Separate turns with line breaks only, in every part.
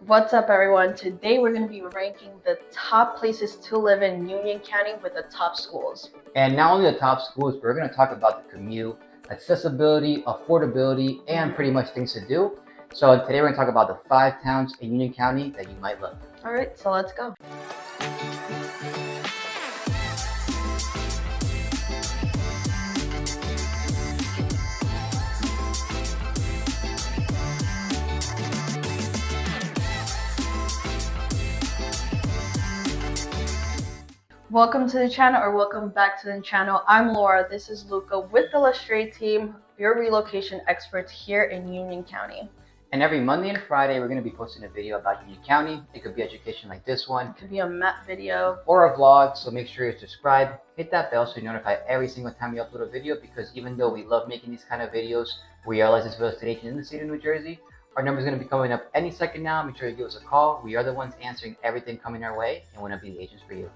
What's up, everyone? Today we're going to be ranking the top places to live in Union County with the top schools.
And not only the top schools, but we're going to talk about the commute, accessibility, affordability, and pretty much things to do. So today we're going to talk about the 5 towns in Union County that you might love.
All right, so let's go. Welcome to the channel, or welcome back to the channel. I'm Laura. This is Luca with the Lestrade team, your relocation experts here in Union County.
And every Monday and Friday, we're going to be posting a video about Union County. It could be education like this one.
It could be a map video.
Or a vlog, so make sure you subscribe. Hit that bell so you're notified every single time we upload a video, because even though we love making these kind of videos, we are licensed real estate agent in the state of New Jersey. Our number is going to be coming up any second now. Make sure you give us a call. We are the ones answering everything coming our way, and we're going to be the agents for you.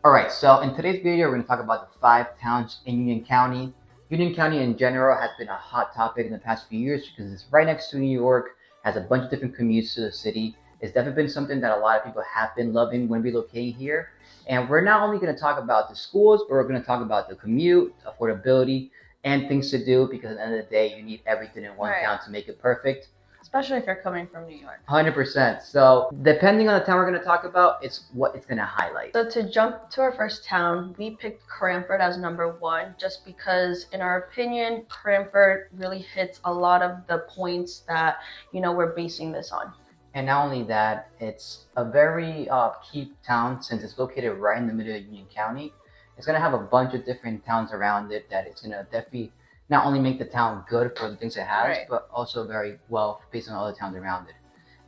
Alright, so in today's video, we're going to talk about the 5 towns in Union County. Union County in general has been a hot topic in the past few years because it's right next to New York, has a bunch of different commutes to the city. It's definitely been something that a lot of people have been loving when relocating here. And we're not only going to talk about the schools, but we're going to talk about the commute, affordability, and things to do, because at the end of the day, you need everything in one town to make it perfect.
Especially if you're coming from New York.
100%. So depending on the town we're going to talk about, it's what it's going to highlight.
So to jump to our first town, we picked Cranford as number 1, just because in our opinion, Cranford really hits a lot of the points that, we're basing this on.
And not only that, it's a very key town since it's located right in the middle of Union County. It's going to have a bunch of different towns around it that it's going to definitely not only make the town good for the things it has, but also very well based on other towns around it.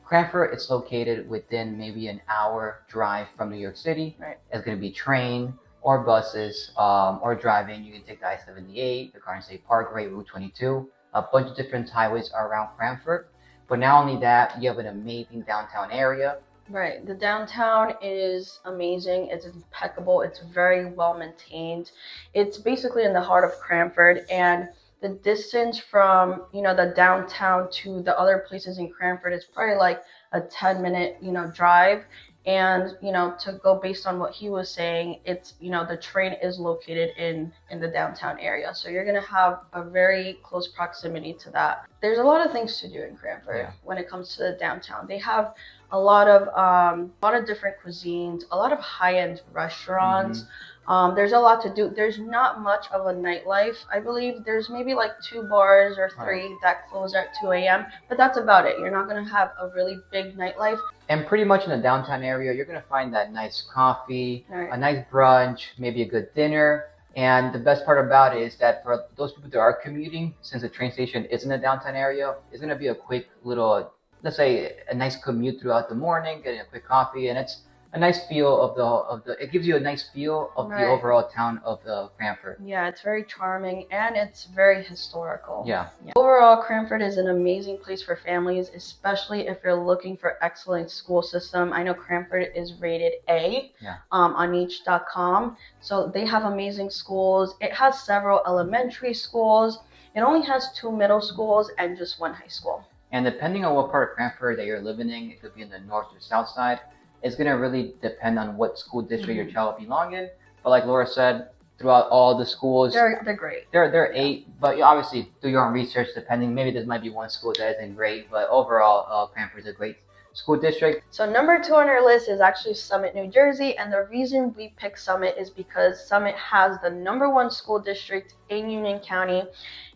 Cranford, it's located within maybe an hour drive from New York City. It's going to be train or buses or driving. You can take the I-78, the Garden State Parkway, Route 22. A bunch of different highways are around Cranford. But not only that, you have an amazing downtown area.
Right. The downtown is amazing. It's impeccable. It's very well maintained. It's basically in the heart of Cranford, and the distance from, the downtown to the other places in Cranford is probably like a 10-minute, drive. And, to go based on what he was saying, it's, the train is located in the downtown area. So you're going to have a very close proximity to that. There's a lot of things to do in Cranford when it comes to the downtown. They have a lot of different cuisines, a lot of high-end restaurants. There's a lot to do. There's not much of a nightlife. I believe there's maybe like 2 bars or 3 that close at 2 a.m. But that's about it. You're not going to have a really big nightlife.
And pretty much in the downtown area, you're going to find that nice coffee, a nice brunch, maybe a good dinner. And the best part about it is that for those people that are commuting, since the train station is in the downtown area, it's going to be a quick little, let's say, a nice commute throughout the morning, getting a quick coffee, and it's a nice feel of the it gives you a nice feel of the overall town of Cranford.
Yeah, it's very charming and it's very historical.
Yeah.
Overall, Cranford is an amazing place for families, especially if you're looking for excellent school system. I know Cranford is rated A on each.com. So they have amazing schools. It has several elementary schools. It only has 2 middle schools and just 1 high school.
And depending on what part of Cranford that you're living in, it could be in the north or south side. It's going to really depend on what school district your child will belong in. But like Laura said, throughout all the schools,
they're great.
They're 8, but you obviously do your own research depending. Maybe there might be one school that isn't great, but overall, Cranford is a great school district.
So number 2 on our list is actually Summit, New Jersey. And the reason we picked Summit is because Summit has the number 1 school district in Union County.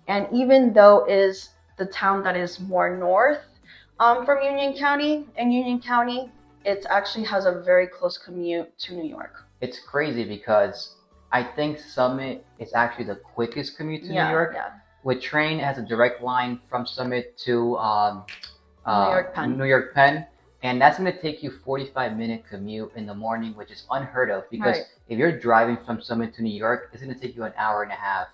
And even though it is the town that is more north from Union County, it actually has a very close commute to New York.
It's crazy because I think Summit is actually the quickest commute to New York. With train, it has a direct line from Summit to New York Penn. And that's going to take you 45-minute commute in the morning, which is unheard of, because if you're driving from Summit to New York, it's going to take you an hour and a half.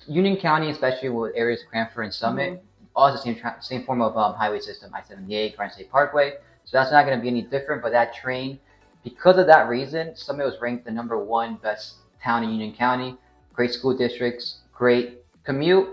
Union County, especially with areas Cranford and Summit, all has the same form of highway system, I-78, Garden State Parkway. So that's not going to be any different. But that train, because of that reason, Summit was ranked the number 1 best town in Union County. Great school districts, great commute,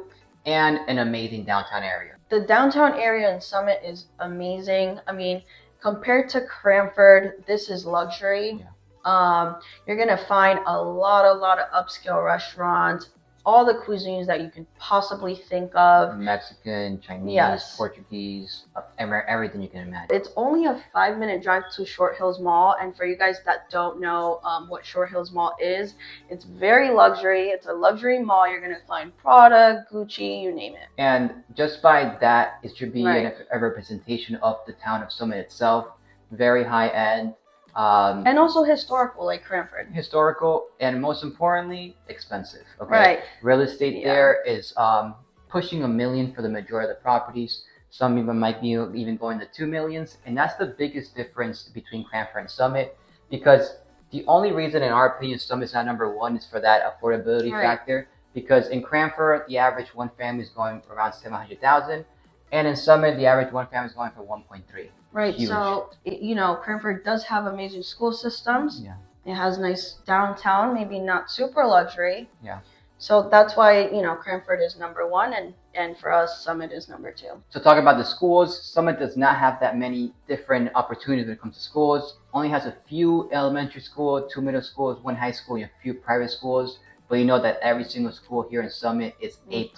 and an amazing downtown area.
The downtown area in Summit is amazing. I mean, compared to Cranford, this is luxury.
Yeah.
You're gonna find a lot of upscale restaurants, all the cuisines that you can possibly think of.
Mexican, Chinese,
Yes.
Portuguese, everything you can imagine.
It's only a 5-minute drive to Short Hills Mall, and for you guys that don't know what Short Hills Mall is, it's very luxury. It's a luxury mall. You're gonna find Prada, Gucci, you name it.
And just by that, it should be
Right.
a representation of the town of Summit itself. Very high end.
And also historical, like Cranford.
Historical, and most importantly, expensive. Okay.
Right.
Real estate there is pushing $1 million for the majority of the properties. Some even might be even going to 2 millions, and that's the biggest difference between Cranford and Summit. Because the only reason, in our opinion, Summit's not number one is for that affordability factor. Because in Cranford, the average one family is going for around 700,000, and in Summit, the average one family is going for 1.3.
Right.
Huge.
So you know, Cranford does have amazing school systems.
Yeah.
It has nice downtown, maybe not super luxury.
Yeah.
So that's why, you know, Cranford is number one, and for us, Summit is number two.
So talking about the schools, Summit does not have that many different opportunities when it comes to schools. Only has a few elementary schools, 2 middle schools, 1 high school, and a few private schools. But you know that every single school here in Summit is A+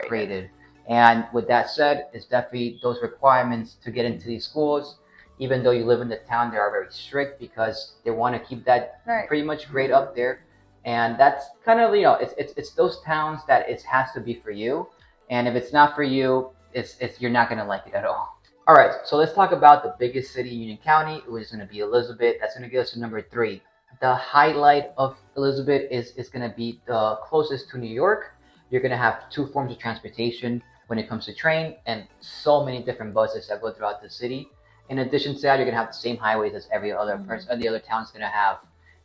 graded. And with that said, it's definitely those requirements to get into these schools. Even though you live in the town, they are very strict because they want to keep that pretty much grade up there. And that's kind of, you know, it's those towns that it has to be for you. And if it's not for you, it's you're not going to like it at all. All right, so let's talk about the biggest city in Union County, which is going to be Elizabeth. That's going to get us to number 3. The highlight of Elizabeth is going to be the closest to New York. You're going to have 2 forms of transportation when it comes to train and so many different buses that go throughout the city. In addition to that, you're going to have the same highways as every other person, the other town's going to have.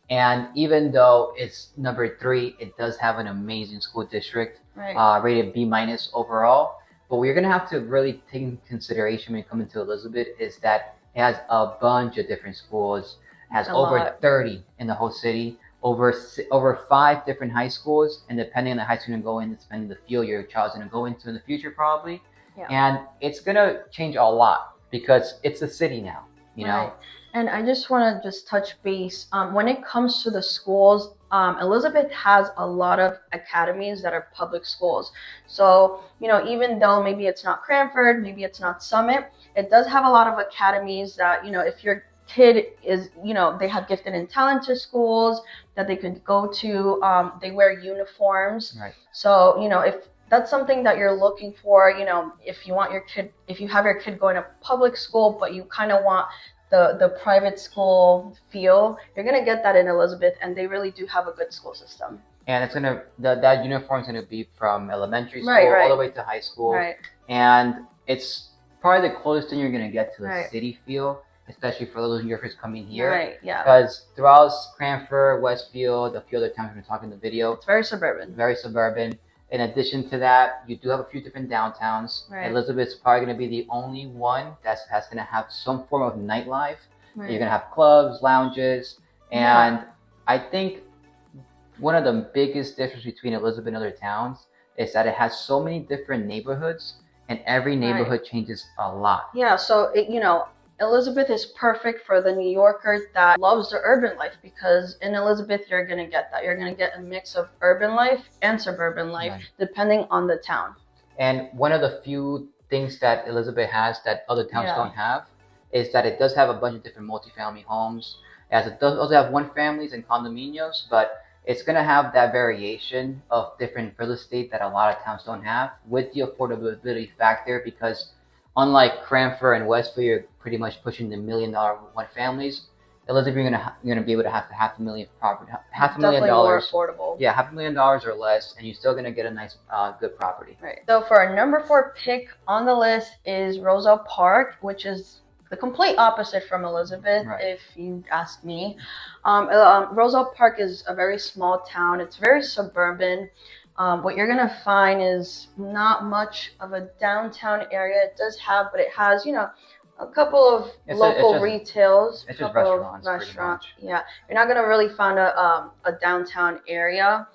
And even though it's number 3, it does have an amazing school district, rated B- overall. But what you're going to have to really take into consideration when you come into Elizabeth is that it has a bunch of different schools. It has over 30 in the whole city, over 5 different high schools, and depending on the high school you go in, depending on the field your child's going to go into in the future probably. And it's going to change a lot because it's a city now, you know.
And I just want to touch base when it comes to the schools. Elizabeth has a lot of academies that are public schools. So, you know, even though maybe it's not Cranford, maybe it's not Summit, it does have a lot of academies that, you know, if your kid is, you know, they have gifted and talented schools that they could go to. They wear uniforms. So, you know, if that's something that you're looking for, you know, if you want your kid, if you have your kid going to public school, but you kind of want the private school feel, you're gonna get that in Elizabeth, and they really do have a good school system.
And it's gonna that uniform is gonna be from elementary school all the way to high school, and it's probably the closest thing you're gonna get to a city feel, especially for those New Yorkers coming here. Because throughout Cranford, Westfield, a few other towns we're gonna talk in the video,
it's very suburban.
Very suburban. In addition to that, you do have a few different downtowns. Elizabeth's probably going to be the only one that's going to have some form of nightlife. You're going to have clubs, lounges, and I think one of the biggest differences between Elizabeth and other towns is that it has so many different neighborhoods, and every neighborhood changes a lot.
Yeah, so you know, Elizabeth is perfect for the New Yorker that loves the urban life, because in Elizabeth, you're going to get that. You're going to get a mix of urban life and suburban life, depending on the town.
And one of the few things that Elizabeth has that other towns don't have is that it does have a bunch of different multifamily homes. It does also have 1 families and condominiums, but it's going to have that variation of different real estate that a lot of towns don't have, with the affordability factor, because unlike Cranford and Westfield, you're pretty much pushing the $1 million one families. Elizabeth, you're gonna be able to have $500,000 property, $500,000.
Definitely more affordable.
Yeah, $500,000 or less, and you're still gonna get a nice, good property.
So for our number 4 pick on the list is Roselle Park, which is the complete opposite from Elizabeth, if you ask me. Roselle Park is a very small town. It's very suburban. What you're going to find is not much of a downtown area. It does have, but it has, you know, a couple of local retails.
It's just restaurants.
Yeah, you're not going to really find a downtown area.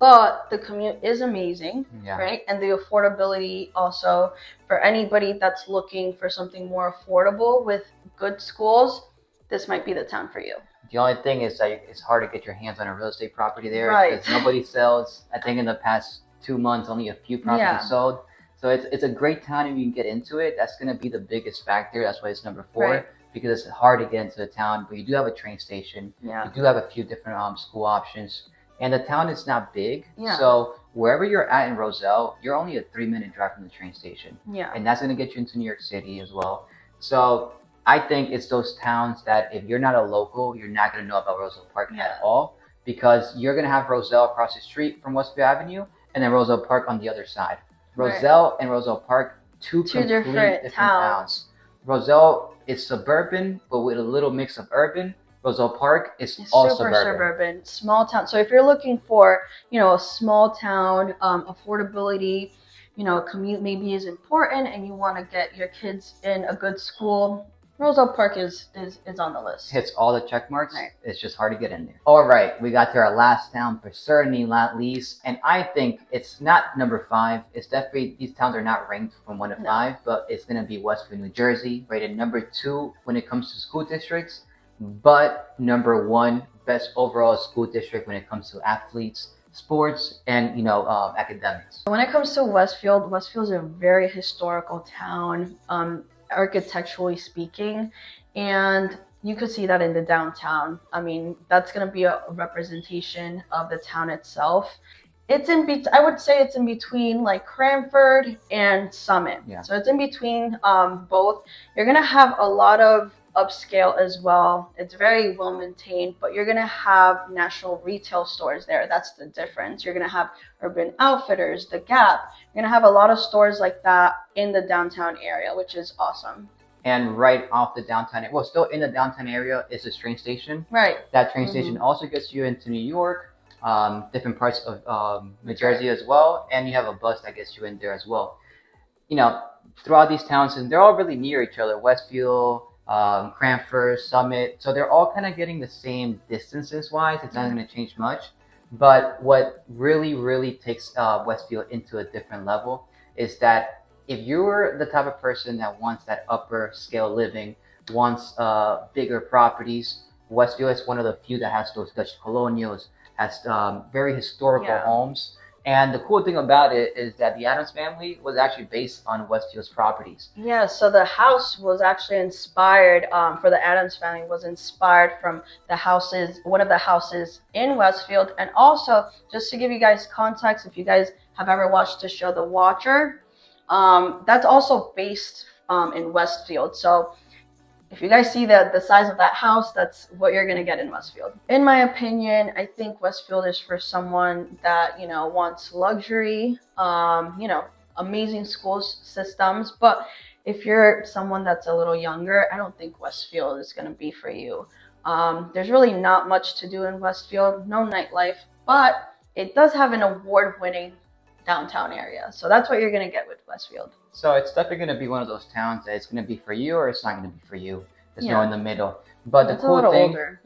but the commute is amazing,
Yeah.
right? And the affordability also for anybody that's looking for something more affordable with good schools, this might be the town for you.
The only thing is that it's hard to get your hands on a real estate property there
Right.
because nobody sells. I think in the past 2 months, only a few properties sold. So it's a great time if you can get into it. That's going to be the biggest factor. That's why it's number 4,
Right.
because it's hard to get into the town. But you do have a train station.
Yeah.
You do have a few different school options. And the town is not big.
Yeah.
So wherever you're at in Roselle, you're only a 3-minute drive from the train station.
Yeah.
And that's going to get you into New York City as well. So I think it's those towns that if you're not a local, you're not going to know about Roselle Park at all, because you're going to have Roselle across the street from Westview Avenue and then Roselle Park on the other side. Roselle and Roselle Park, two completely different towns. Roselle is suburban, but with a little mix of urban. Roselle Park is all suburban.
Small town. So if you're looking for, a small town, affordability, a commute maybe is important, and you want to get your kids in a good school, Roselle Park is on the list.
Hits all the check marks. Right. It's just hard to get in there. All right, we got to our last town, but certainly not least. And I think it's not number 5. It's definitely, these towns are not ranked from 1 to 5, but it's going to be Westview, New Jersey, rated number 2 when it comes to school districts, but number 1 best overall school district when it comes to athletes, sports, and academics.
When it comes to Westfield is a very historical town. Architecturally speaking, and you could see that in the downtown. I mean, that's going to be a representation of the town itself. It's I would say it's in between like Cranford and Summit. Yeah. So it's in between both. You're going to have a lot of upscale as well. It's very well maintained, but you're going to have national retail stores there. That's the difference. You're going to have Urban Outfitters, The Gap. You're going to have a lot of stores like that in the downtown area, which is awesome.
And right off the downtown, well, still in the downtown area is this train station.
Right.
That train station also gets you into New York, different parts of New Jersey as well, and you have a bus that gets you in there as well. Throughout these towns, and they're all really near each other. Westfield, Cranford, Summit. So they're all kind of getting the same distances wise. It's not going to change much. But what really, really takes Westfield into a different level is that if you're the type of person that wants that upper scale living, wants bigger properties, Westfield is one of the few that has those Dutch colonials, has very historical homes. And the cool thing about it is that the Addams family was actually based on Westfield's properties.
Yeah, so the house was actually inspired, for the Addams family, was inspired from one of the houses in Westfield. And also, just to give you guys context, if you guys have ever watched the show The Watcher, that's also based in Westfield. So if you guys see the size of that house, that's what you're going to get in Westfield. In my opinion, I think Westfield is for someone that, wants luxury, amazing school systems. But if you're someone that's a little younger, I don't think Westfield is going to be for you. There's really not much to do in Westfield, no nightlife, but it does have an award-winning downtown area. So that's what you're going to get with Westfield.
So it's definitely going to be one of those towns that it's going to be for you or it's not going to be for you. There's no in the middle. But
it's
the cool thing,
older.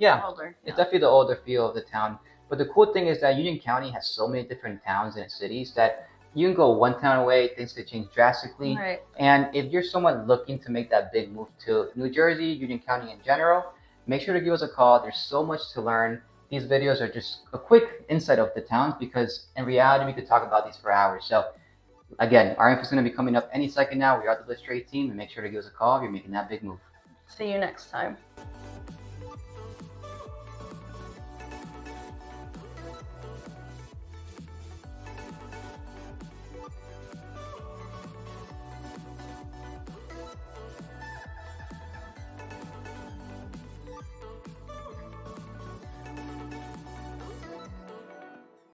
It's definitely the older feel of the town. But the cool thing is that Union County has so many different towns and cities that you can go one town away, things could change drastically.
Right.
And if you're someone looking to make that big move to New Jersey, Union County in general, make sure to give us a call. There's so much to learn. These videos are just a quick insight of the towns because in reality, we could talk about these for hours. So again, our info is going to be coming up any second now. We are the Lestrade team, and make sure to give us a call if you're making that big move.
See you next time.